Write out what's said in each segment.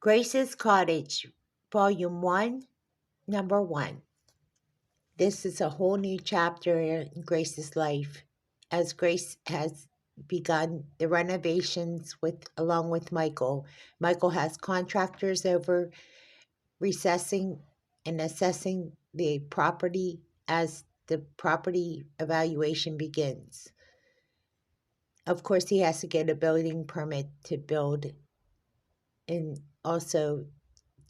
Grace's Cottage, Volume 1, Number 1. This is a whole new chapter in Grace's life, as Grace has begun the renovations along with Michael. Michael has contractors over recessing and assessing the property as the property evaluation begins. Of course, he has to get a building permit to build and also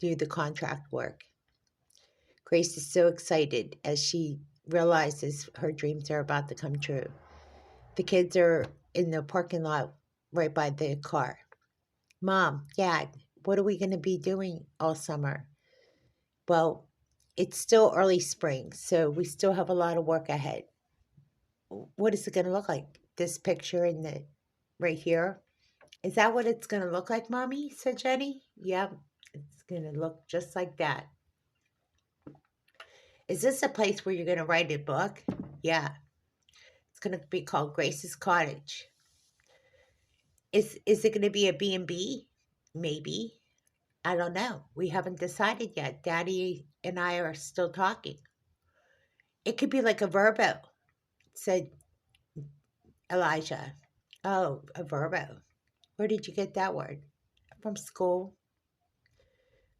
do the contract work. Grace is so excited as she realizes her dreams are about to come true. The kids are in the parking lot right by the car. Mom, Dad, what are we going to be doing all summer? Well, it's still early spring, so we still have a lot of work ahead. What is it going to look like? This picture right here? Is that what it's going to look like, Mommy? Said Jenny. Yep, it's going to look just like that. Is this a place where you're going to write a book? Yeah. It's going to be called Grace's Cottage. Is it going to be a B&B? Maybe. I don't know. We haven't decided yet. Daddy and I are still talking. It could be like a Verbo, said Elijah. Oh, a Verbo. Where did you get that word? From school.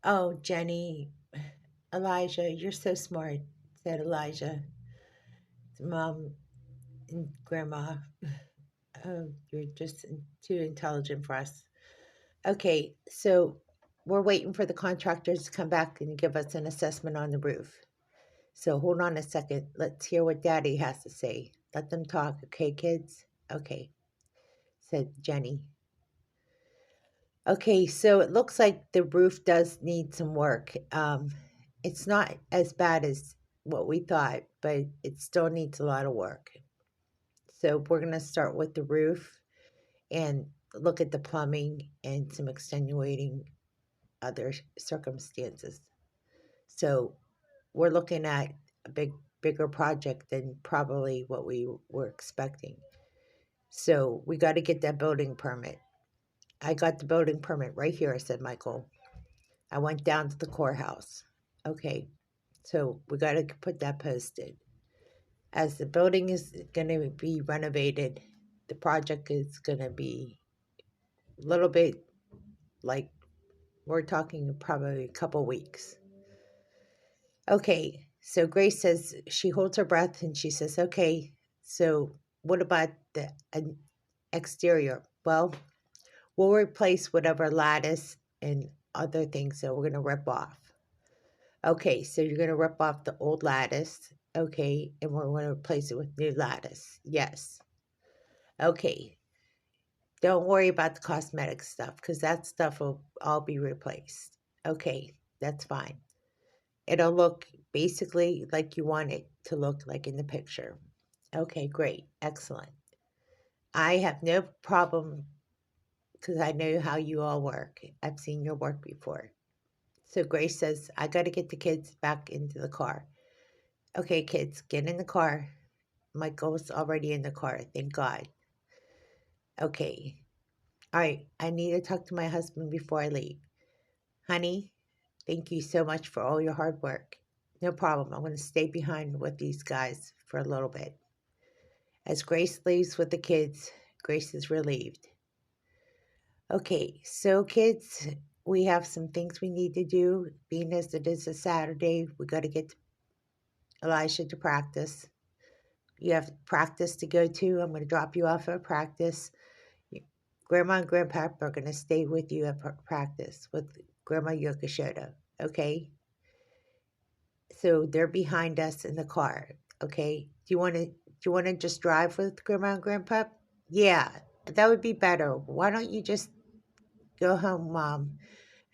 Oh, Jenny, Elijah, you're so smart, said Elijah. Mom and Grandma, oh, you're just too intelligent for us. Okay, so we're waiting for the contractors to come back and give us an assessment on the roof. So hold on a second. Let's hear what Daddy has to say. Let them talk, okay, kids? Okay, said Jenny. Okay, so it looks like the roof does need some work. It's not as bad as what we thought, but it still needs a lot of work. So we're going to start with the roof and look at the plumbing and some extenuating other circumstances. So we're looking at a bigger project than probably what we were expecting. So we got to get that building permit. I got the building permit right here, said Michael. I went down to the courthouse. Okay, so we got to put that posted. As the building is going to be renovated, the project is going to be a little bit like we're talking probably a couple weeks. Okay, so Grace says, she holds her breath and she says, okay, so what about the exterior? Well, we'll replace whatever lattice and other things that we're going to rip off. Okay, so you're going to rip off the old lattice. Okay, and we're going to replace it with new lattice. Yes. Okay. Don't worry about the cosmetic stuff because that stuff will all be replaced. Okay, that's fine. It'll look basically like you want it to look like in the picture. Okay, great. Excellent. I have no problem because I know how you all work. I've seen your work before. So Grace says, I got to get the kids back into the car. Okay, kids, get in the car. Michael's already in the car, thank God. Okay. All right, I need to talk to my husband before I leave. Honey, thank you so much for all your hard work. No problem. I'm going to stay behind with these guys for a little bit. As Grace leaves with the kids, Grace is relieved. Okay, so kids, we have some things we need to do. Being as it is a Saturday, we got to get Elijah to practice. You have practice to go to. I'm going to drop you off at practice. Grandma and Grandpa are going to stay with you at practice with Grandma Yokoshoto, okay? So they're behind us in the car, okay? Do you want to just drive with Grandma and Grandpa? Yeah, that would be better. Why don't you just go home, Mom,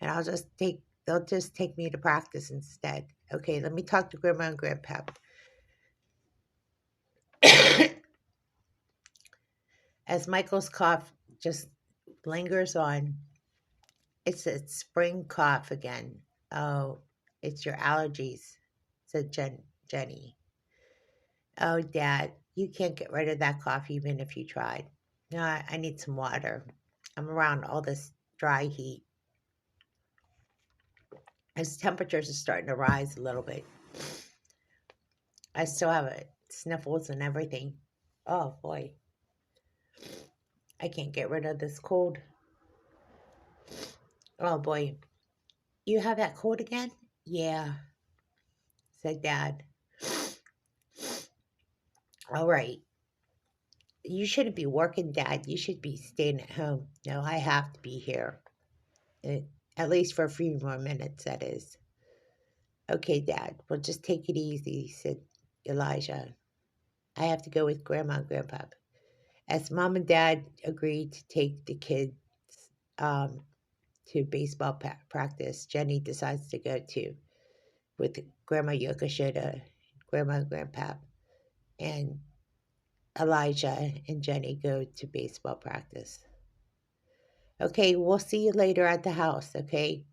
and they'll just take me to practice instead. Okay, let me talk to Grandma and Grandpa. As Michael's cough just lingers on, it's a spring cough again. Oh, it's your allergies, said Jenny. Oh, Dad, you can't get rid of that cough even if you tried. No, I need some water. I'm around all this dry heat. As temperatures are starting to rise a little bit. I still have sniffles and everything. Oh boy, I can't get rid of this cold. Oh boy, you have that cold again? Yeah, said Dad. All right. You shouldn't be working, Dad. You should be staying at home. No, I have to be here. Uh, At least for a few more minutes, that is. Okay, Dad. Well, just take it easy, said Elijah. I have to go with Grandma and Grandpa. As Mom and Dad agreed to take the kids um, to baseball practice, Jenny decides to go too with Grandma Yokoshoto, Grandma and Grandpa, and Elijah and Jenny go to baseball practice. Okay, we'll see you later at the house, okay?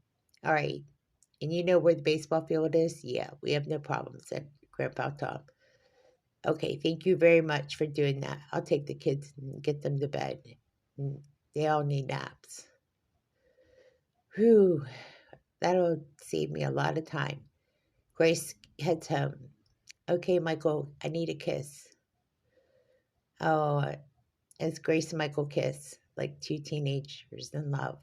All right. And you know where the baseball field is? Yeah, we have no problem, said Grandpa Tom. Okay, thank you very much for doing that. I'll take the kids and get them to bed. They all need naps. Whew, that'll save me a lot of time. Grace heads home. Okay, Michael, I need a kiss. Oh, as Grace and Michael kiss, like two teenagers in love.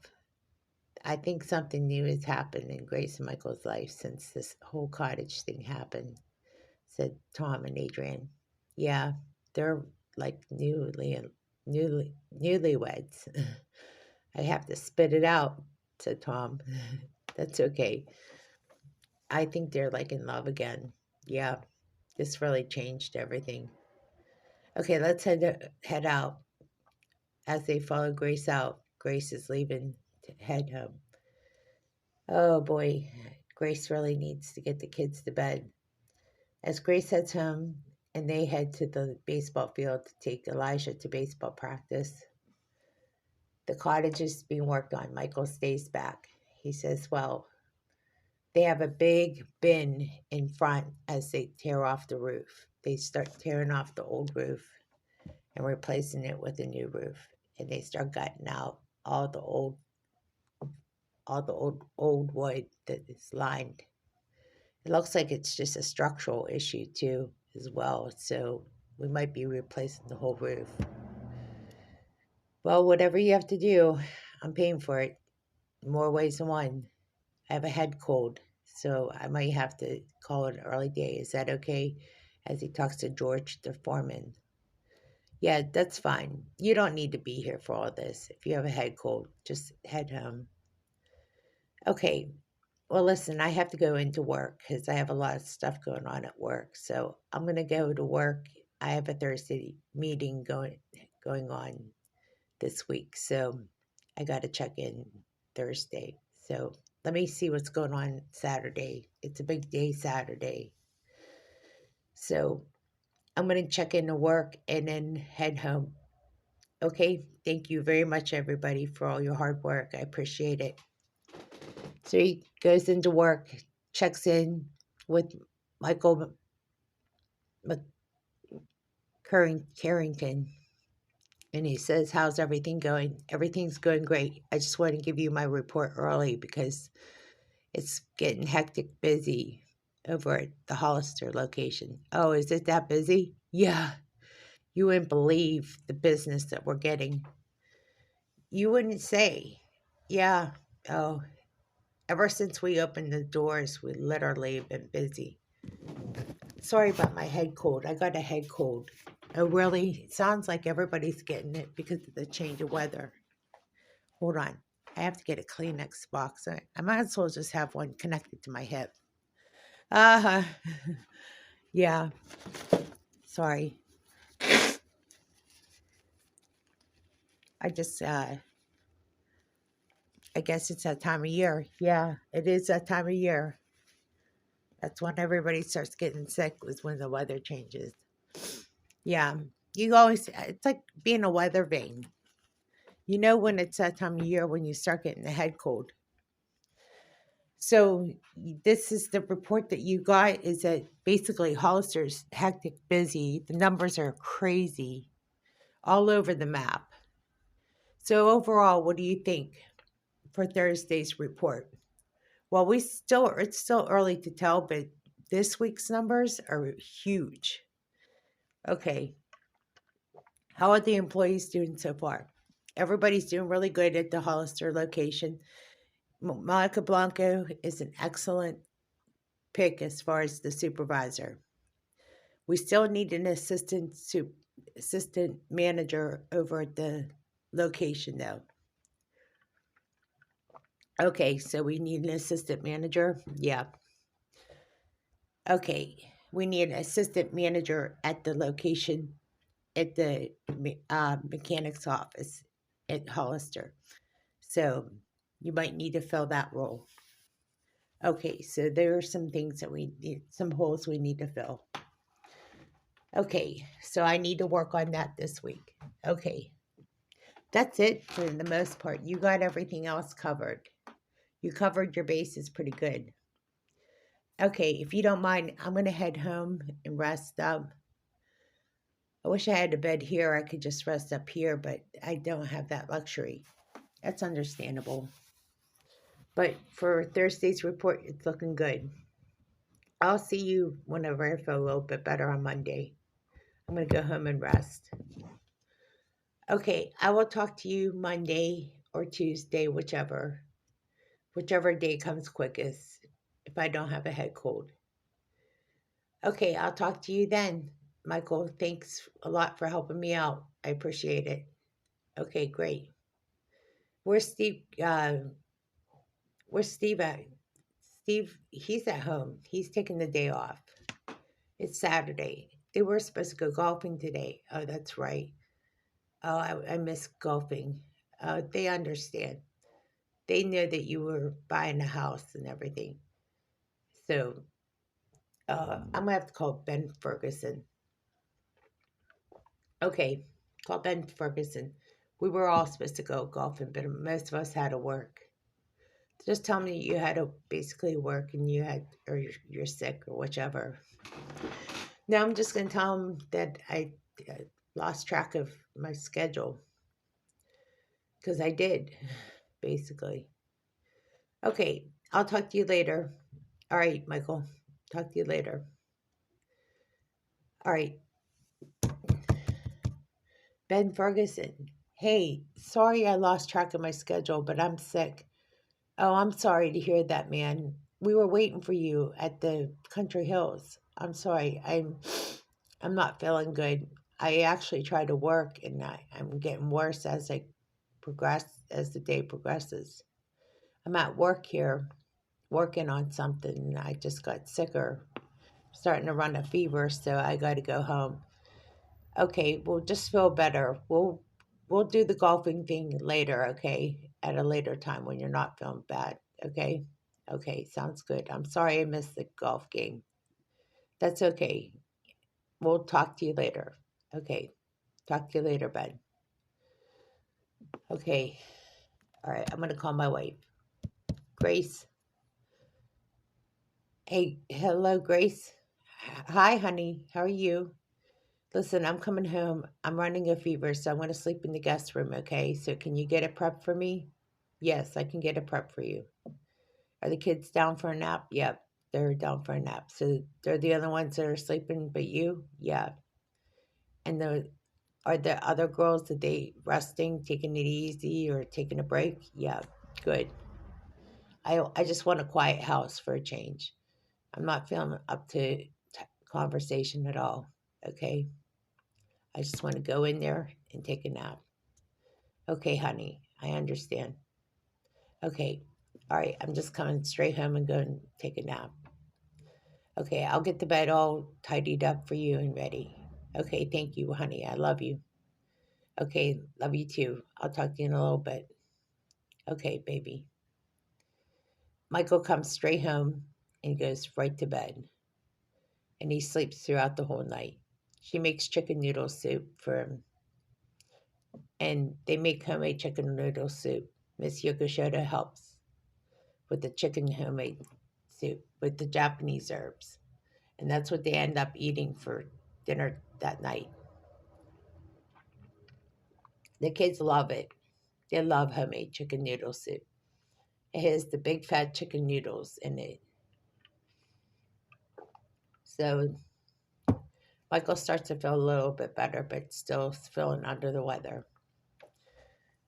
I think something new has happened in Grace and Michael's life since this whole cottage thing happened, said Tom and Adrienne. Yeah, they're like newlyweds. I have to spit it out, said Tom. That's okay. I think they're like in love again. Yeah, this really changed everything. Okay, let's head out. As they follow Grace out, Grace is leaving to head home. Oh boy, Grace really needs to get the kids to bed. As Grace heads home and they head to the baseball field to take Elijah to baseball practice, the cottage is being worked on. Michael stays back. He says, well, they have a big bin in front as they tear off the roof. They start tearing off the old roof and replacing it with a new roof. And they start gutting out all the old wood that is lined. It looks like it's just a structural issue too, as well. So we might be replacing the whole roof. Well, whatever you have to do, I'm paying for it. More ways than one. I have a head cold, so I might have to call it an early day. Is that okay? As he talks to George, the foreman. Yeah, that's fine. You don't need to be here for all this. If you have a head cold, just head home. Okay, well, listen, I have to go into work because I have a lot of stuff going on at work. So I'm going to go to work. I have a Thursday meeting going on this week. So I got to check in Thursday. So let me see what's going on Saturday. It's a big day Saturday. So I'm going to check into work and then head home. Okay, thank you very much, everybody, for all your hard work. I appreciate it. So he goes into work, checks in with Michael Carrington, and he says, how's everything going? Everything's going great. I just want to give you my report early because it's getting hectic busy over at the Hollister location. Oh, is it that busy? Yeah, you wouldn't believe the business that we're getting. You wouldn't say. Yeah, oh, ever since we opened the doors, we literally have been busy. Sorry about my head cold. I got a head cold. It really sounds like everybody's getting it because of the change of weather. Hold on. I have to get a Kleenex box. I might as well just have one connected to my hip. Uh-huh. Yeah. Sorry. I just, I guess it's that time of year. Yeah, it is that time of year. That's when everybody starts getting sick, is when the weather changes. Yeah. You always, it's like being a weather vane. You know when it's that time of year when you start getting the head cold. So this is the report that you got, is that basically Hollister's hectic busy. The numbers are crazy all over the map. So overall, what do you think for Thursday's report? Well, it's still early to tell, but this week's numbers are huge. Okay, how are the employees doing so far? Everybody's doing really good at the Hollister location. Monica Blanco is an excellent pick as far as the supervisor. We still need an assistant manager over at the location though. Okay, so we need an assistant manager. Yeah. Okay, we need an assistant manager at the location at the mechanic's office at Hollister. So you might need to fill that role. Okay, so there are some things that we need, some holes we need to fill. Okay, so I need to work on that this week. Okay, that's it for the most part. You got everything else covered. You covered your bases pretty good. Okay, if you don't mind, I'm going to head home and rest up. I wish I had a bed here. I could just rest up here, but I don't have that luxury. That's understandable. But for Thursday's report, it's looking good. I'll see you whenever I feel a little bit better on Monday. I'm going to go home and rest. Okay, I will talk to you Monday or Tuesday, whichever day comes quickest, if I don't have a head cold. Okay, I'll talk to you then. Michael, thanks a lot for helping me out. I appreciate it. Okay, great. Where's Steve? Where's Steve at? Steve, he's at home. He's taking the day off. It's Saturday. They were supposed to go golfing today. Oh, that's right. Oh, I miss golfing. They understand. They know that you were buying a house and everything. So I'm gonna have to call Ben Ferguson. Okay, call Ben Ferguson. We were all supposed to go golfing, but most of us had to work. Just tell me you had to basically work and or you're sick or whichever. Now I'm just gonna tell him that I lost track of my schedule because I did, basically. Okay, I'll talk to you later. All right, Michael. Talk to you later. All right, Ben Ferguson. Hey, sorry I lost track of my schedule, but I'm sick. Oh, I'm sorry to hear that, man. We were waiting for you at the Country Hills. I'm sorry. I'm not feeling good. I actually tried to work and I'm getting worse as the day progresses. I'm at work here working on something and I just got sicker, starting to run a fever, so I got to go home. Okay, well just feel better. We'll do the golfing thing later, okay? At a later time when you're not feeling bad, okay? Okay, sounds good. I'm sorry I missed the golf game. That's okay. We'll talk to you later. Okay. Talk to you later, bud. Okay. All right, I'm going to call my wife. Grace. Hey, hello, Grace. Hi, honey. How are you? Listen, I'm coming home. I'm running a fever, so I'm going to sleep in the guest room, okay? So can you get a prep for me? Yes, I can get a prep for you. Are the kids down for a nap? Yep, they're down for a nap. So they're the other ones that are sleeping, but you? Yeah. And are the other girls, are they resting, taking it easy, or taking a break? Yeah, good. I just want a quiet house for a change. I'm not feeling up to conversation at all, okay? I just want to go in there and take a nap. Okay, honey, I understand. Okay, all right, I'm just coming straight home and going to take a nap. Okay, I'll get the bed all tidied up for you and ready. Okay, thank you, honey. I love you. Okay, love you too. I'll talk to you in a little bit. Okay, baby. Michael comes straight home and goes right to bed, and he sleeps throughout the whole night. She makes chicken noodle soup for him, and they make homemade chicken noodle soup. Miss Yokoshoto helps with the chicken homemade soup with the Japanese herbs, and that's what they end up eating for dinner that night. The kids love it. They love homemade chicken noodle soup. It has the big fat chicken noodles in it. So Michael starts to feel a little bit better, but still feeling under the weather.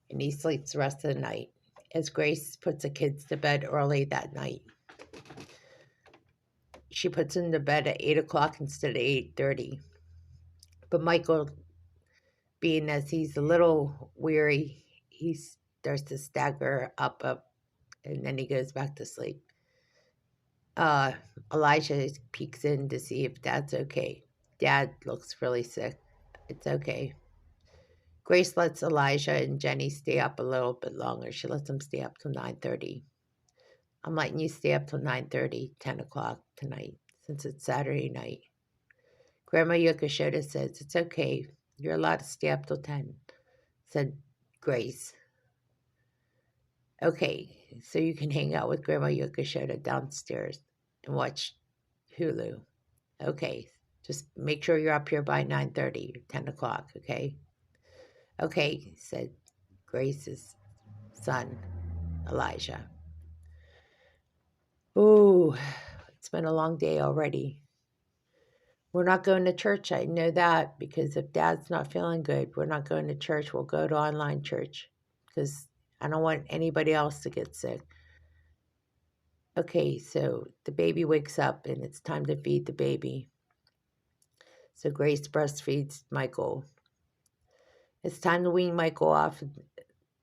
And he sleeps the rest of the night as Grace puts the kids to bed early that night. She puts them to bed at 8 o'clock instead of 8:30. But Michael, being as he's a little weary, he starts to stagger up, and then he goes back to sleep. Elijah peeks in to see if Dad's okay. Dad looks really sick. It's okay. Grace lets Elijah and Jenny stay up a little bit longer. She lets them stay up till 9:30. I'm letting you stay up till 9:30, 10 o'clock tonight, since it's Saturday night. Grandma Yokoshoto says, it's okay. You're allowed to stay up till 10, said Grace. Okay, so you can hang out with Grandma Yokoshoto downstairs and watch Hulu. Okay, just make sure you're up here by 9:30, 10 o'clock, okay? Okay, said Grace's son, Elijah. Ooh, it's been a long day already. We're not going to church, I know that, because if Dad's not feeling good, we're not going to church. We'll go to online church because I don't want anybody else to get sick. Okay, so the baby wakes up and it's time to feed the baby. So Grace breastfeeds Michael. It's time to wean Michael off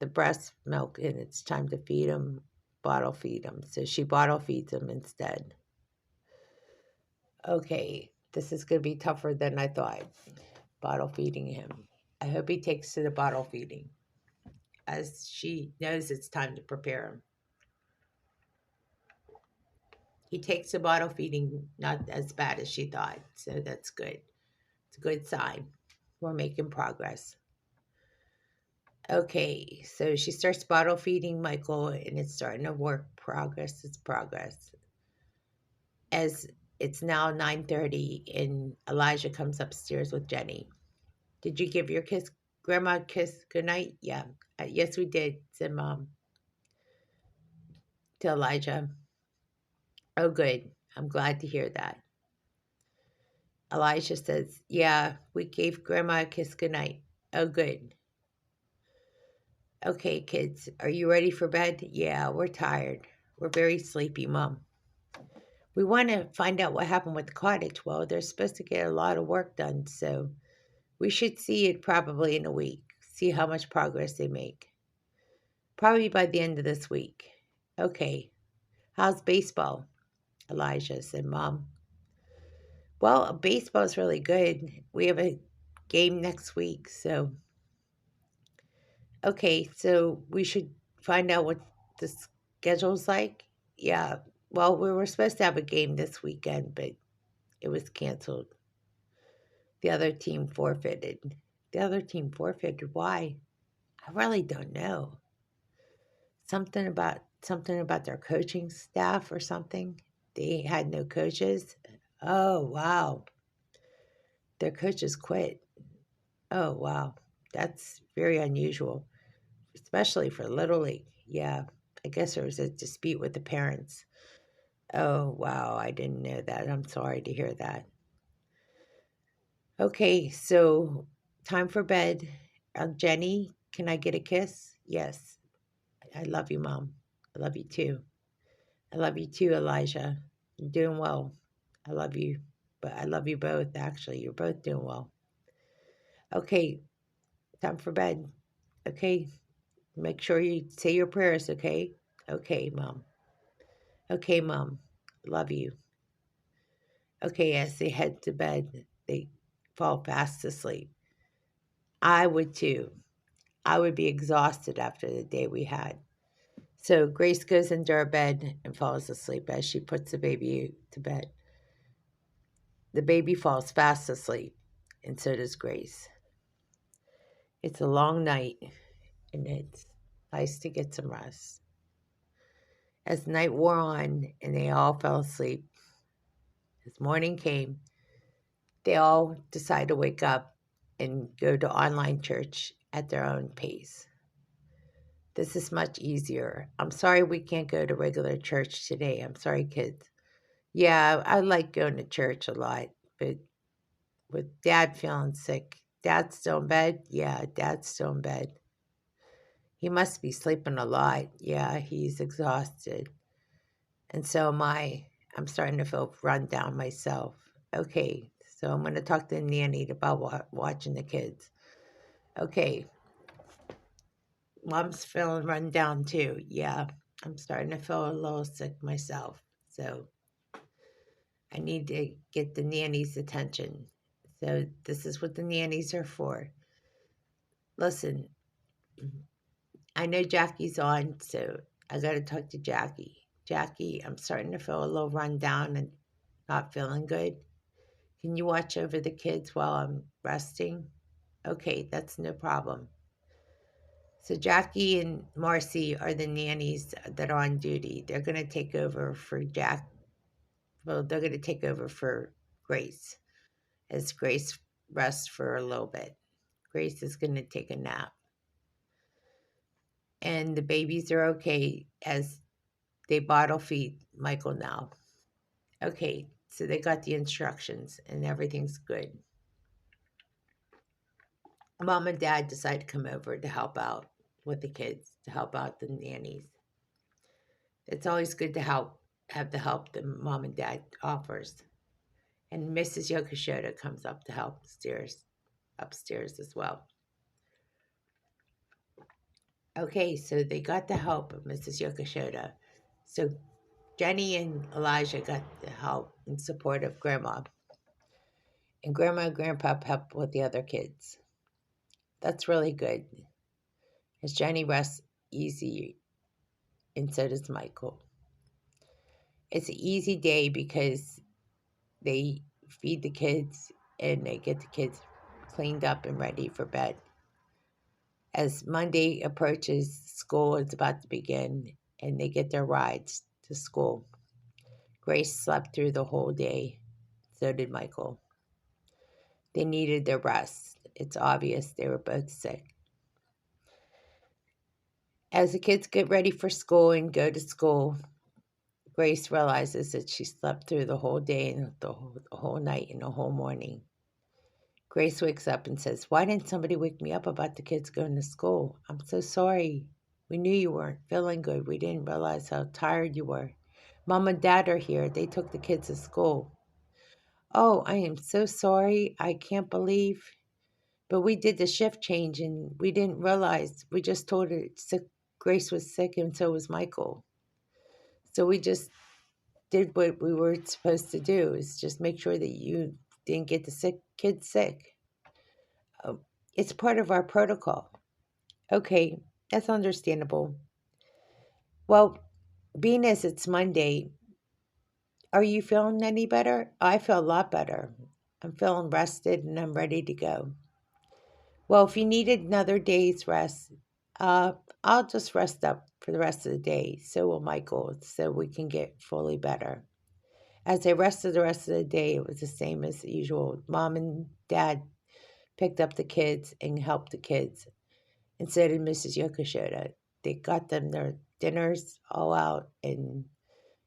the breast milk and it's time to feed him, bottle feed him. So she bottle feeds him instead. Okay, this is going to be tougher than I thought. Bottle feeding him. I hope he takes to the bottle feeding, as she knows it's time to prepare him. He takes the bottle feeding, not as bad as she thought, so that's good. It's a good sign. We're making progress. Okay, so she starts bottle feeding Michael, and it's starting to work. Progress is progress. As it's now 9:30, and Elijah comes upstairs with Jenny. Did you give your grandma a kiss goodnight? Yeah. Yes, we did, said Mom to Elijah. Oh, good. I'm glad to hear that. Elijah says, yeah, we gave Grandma a kiss goodnight. Oh, good. Okay, kids, are you ready for bed? Yeah, we're tired. We're very sleepy, Mom. We want to find out what happened with the cottage. Well, they're supposed to get a lot of work done, so we should see it probably in a week, see how much progress they make. Probably by the end of this week. Okay. How's baseball? Elijah said, Mom. Well, baseball's really good. We have a game next week, so. Okay, so we should find out what the schedule's like. Yeah, well, we were supposed to have a game this weekend, but it was canceled. The other team forfeited. The other team forfeited. Why? I really don't know. Something about their coaching staff or something. They had no coaches. Oh, wow. Their coaches quit. Oh, wow. That's very unusual, especially for Little League. Yeah, I guess there was a dispute with the parents. Oh, wow. I didn't know that. I'm sorry to hear that. Okay, so time for bed. Jenny, can I get a kiss? Yes. I love you, Mom. I love you too. I love you too, Elijah. You're doing well. I love you. But I love you both, actually. You're both doing well. Okay, time for bed. Okay, make sure you say your prayers, okay? Okay, Mom. Okay, Mom. Love you. Okay, as they head to bed, they fall fast asleep. I would too. I would be exhausted after the day we had. So Grace goes into her bed and falls asleep as she puts the baby to bed. The baby falls fast asleep, and so does Grace. It's a long night, and it's nice to get some rest. As night wore on and they all fell asleep, as morning came, they all decided to wake up and go to online church at their own pace. This is much easier. I'm sorry we can't go to regular church today. I'm sorry, kids. Yeah, I like going to church a lot, but with Dad feeling sick, Dad's still in bed? Yeah, Dad's still in bed. He must be sleeping a lot. Yeah, he's exhausted. And so am I. I'm starting to feel run down myself. Okay, so I'm going to talk to Nanny about watching the kids. Okay, Mom's feeling run down too. Yeah, I'm starting to feel a little sick myself. So I need to get the nanny's attention. So this is what the nannies are for. Listen, I know Jackie's on, so I got to talk to Jackie. Jackie, I'm starting to feel a little run down and not feeling good. Can you watch over the kids while I'm resting? Okay, that's no problem. So Jackie and Marcy are the nannies that are on duty. They're going to take over for Jack. Well, they're going to take over for Grace as Grace rests for a little bit. Grace is going to take a nap. And the babies are okay as they bottle feed Michael now. Okay, so they got the instructions and everything's good. Mom and Dad decided to come over to help out with the kids, to help out the nannies. It's always good to have the help that Mom and Dad offers. And Mrs. Yokoshoto comes up to help upstairs as well. Okay, so they got the help of Mrs. Yokoshoto. So Jenny and Elijah got the help and support of Grandma. And Grandma and Grandpa helped with the other kids. That's really good. As Jenny rests easy, and so does Michael. It's an easy day because they feed the kids and they get the kids cleaned up and ready for bed. As Monday approaches, school is about to begin and they get their rides to school. Grace slept through the whole day. So did Michael. They needed their rest. It's obvious they were both sick. As the kids get ready for school and go to school, Grace realizes that she slept through the whole day and the whole night and the whole morning. Grace wakes up and says, "Why didn't somebody wake me up about the kids going to school? I'm so sorry. We knew you weren't feeling good. We didn't realize how tired you were. Mom and Dad are here. They took the kids to school." "Oh, I am so sorry. I can't believe. But we did the shift change and we didn't realize. We just told her Grace was sick and so was Michael. So we just did what we were supposed to do, is just make sure that you didn't get the kids sick. It's part of our protocol." Okay, that's understandable. Well, being as it's Monday, are you feeling any better? I feel a lot better. I'm feeling rested and I'm ready to go. Well, if you needed another day's rest, I'll just rest up for the rest of the day. So will Michael, so we can get fully better. As I rested the rest of the day, it was the same as usual. Mom and Dad picked up the kids and helped the kids. And so did Mrs. Yokoshoto. They got them their dinners all out and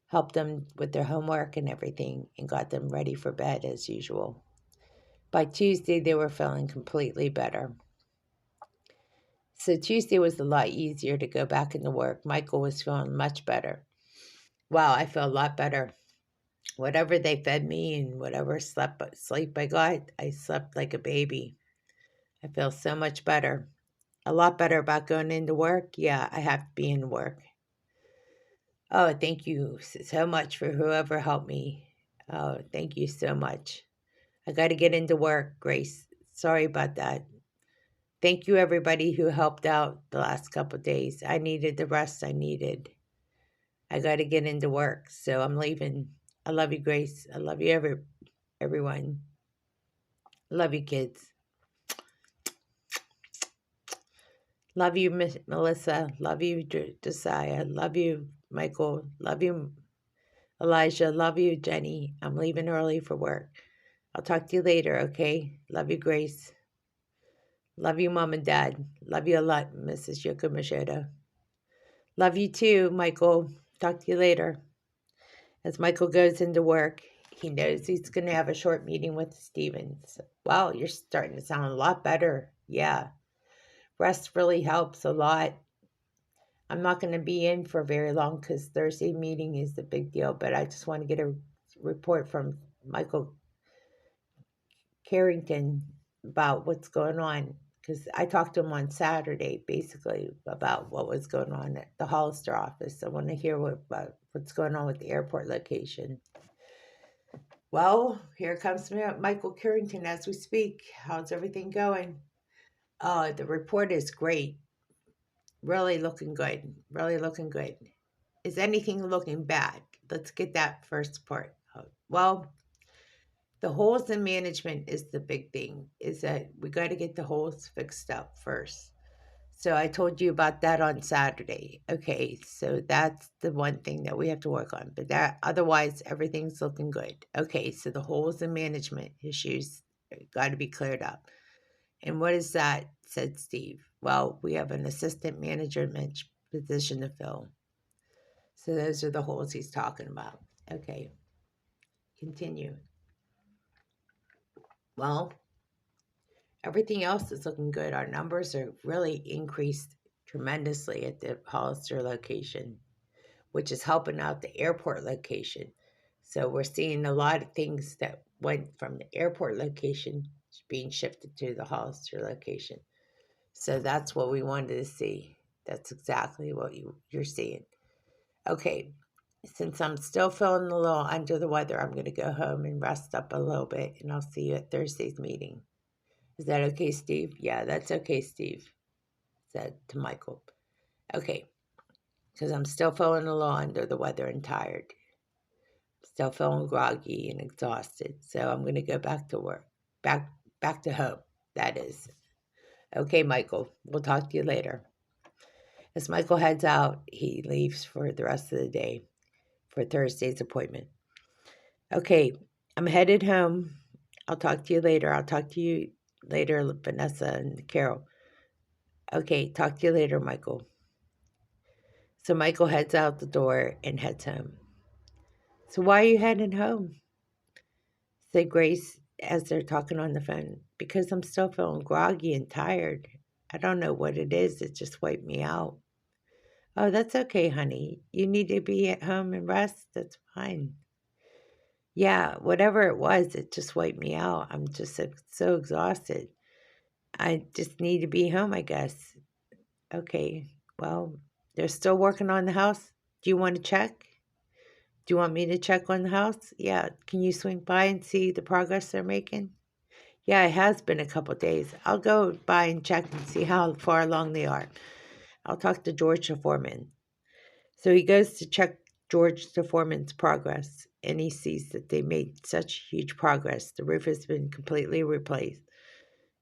helped them with their homework and everything and got them ready for bed as usual. By Tuesday, they were feeling completely better. So Tuesday was a lot easier to go back into work. Michael was feeling much better. Wow, I feel a lot better. Whatever they fed me and whatever sleep I got, I slept like a baby. I feel so much better. A lot better about going into work. Yeah, I have to be in work. Oh, thank you so much for whoever helped me. Oh, thank you so much. I got to get into work, Grace. Sorry about that. Thank you, everybody who helped out the last couple of days. I needed the rest I needed. I got to get into work, so I'm leaving. I love you, Grace. I love you, everyone. Love you, kids. Love you, Melissa. Love you, Josiah. Love you, Michael. Love you, Elijah. Love you, Jenny. I'm leaving early for work. I'll talk to you later, okay? Love you, Grace. Love you, Mom and Dad. Love you a lot, Mrs. Yokoshoto. Love you too, Michael. Talk to you later. As Michael goes into work, he knows he's going to have a short meeting with Stevens. Wow, you're starting to sound a lot better. Yeah, rest really helps a lot. I'm not going to be in for very long because Thursday meeting is the big deal, but I just want to get a report from Michael Carrington about what's going on, because I talked to him on Saturday basically about what was going on at the Hollister office. I want to hear what's going on with the airport location. Well, here comes Michael Carrington as we speak. How's everything going? The report is great. Really looking good. Really looking good. Is anything looking bad? Let's get that first part. Well, the holes in management is the big thing, is that we got to get the holes fixed up first. So I told you about that on Saturday. Okay, so that's the one thing that we have to work on. But that otherwise everything's looking good. Okay, so the holes in management issues got to be cleared up. And what is that? Said Steve. Well, we have an assistant management position to fill. So those are the holes he's talking about. Okay, continue. Well, everything else is looking good. Our numbers are really increased tremendously at the Hollister location, which is helping out the airport location. So we're seeing a lot of things that went from the airport location being shifted to the Hollister location. So that's what we wanted to see. That's exactly what you're seeing. Okay, since I'm still feeling a little under the weather, I'm going to go home and rest up a little bit, and I'll see you at Thursday's meeting. Is that okay, Steve? Yeah, that's okay, Steve, said to Michael. Okay, because I'm still feeling a little under the weather and tired. Still feeling groggy and exhausted, so I'm going to go back to work. Back to home, that is. Okay, Michael, we'll talk to you later. As Michael heads out, he leaves for the rest of the day for Thursday's appointment. Okay, I'm headed home. I'll talk to you later. I'll talk to you later, Vanessa and Carol. Okay, talk to you later, Michael. So Michael heads out the door and heads home. So why are you heading home? Said Grace as they're talking on the phone. Because I'm still feeling groggy and tired. I don't know what it is. It just wiped me out. Oh, that's okay, honey. You need to be at home and rest. That's fine. Yeah, whatever it was, it just wiped me out. I'm just so exhausted. I just need to be home, I guess. Okay, well, they're still working on the house. Do you want to check? Do you want me to check on the house? Yeah, can you swing by and see the progress they're making? Yeah, it has been a couple of days. I'll go by and check and see how far along they are. I'll talk to George the foreman. So he goes to check George the foreman's progress, and he sees that they made such huge progress. The roof has been completely replaced.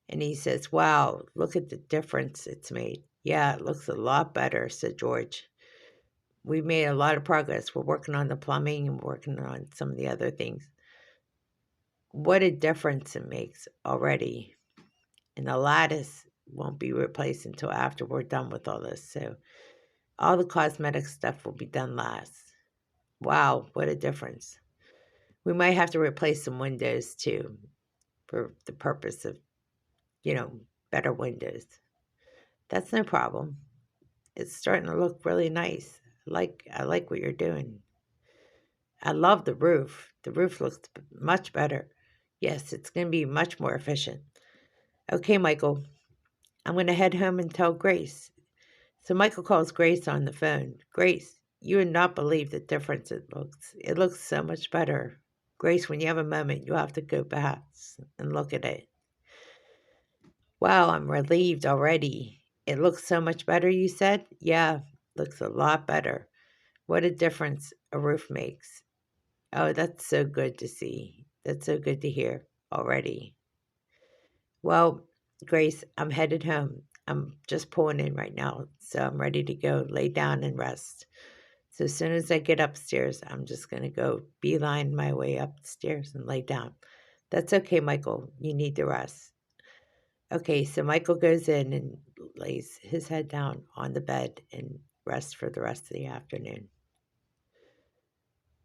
And he says, wow, look at the difference it's made. Yeah, it looks a lot better, said George. We made a lot of progress. We're working on the plumbing and working on some of the other things. What a difference it makes already. And the lattice won't be replaced until after we're done with all this. So all the cosmetic stuff will be done last. Wow, what a difference. We might have to replace some windows too for the purpose of, better windows. That's no problem. It's starting to look really nice. I like what you're doing. I love the roof. The roof looks much better. Yes, it's going to be much more efficient. Okay, Michael, I'm going to head home and tell Grace. So Michael calls Grace on the phone. Grace, you would not believe the difference it looks. It looks so much better. Grace, when you have a moment, you'll have to go back and look at it. Wow, I'm relieved already. It looks so much better, you said? Yeah, looks a lot better. What a difference a roof makes. Oh, that's so good to see. That's so good to hear already. Well, Grace, I'm headed home. I'm just pulling in right now, so I'm ready to go lay down and rest. So as soon as I get upstairs, I'm just going to go beeline my way upstairs and lay down. That's okay, Michael. You need to rest. Okay, so Michael goes in and lays his head down on the bed and rest for the rest of the afternoon.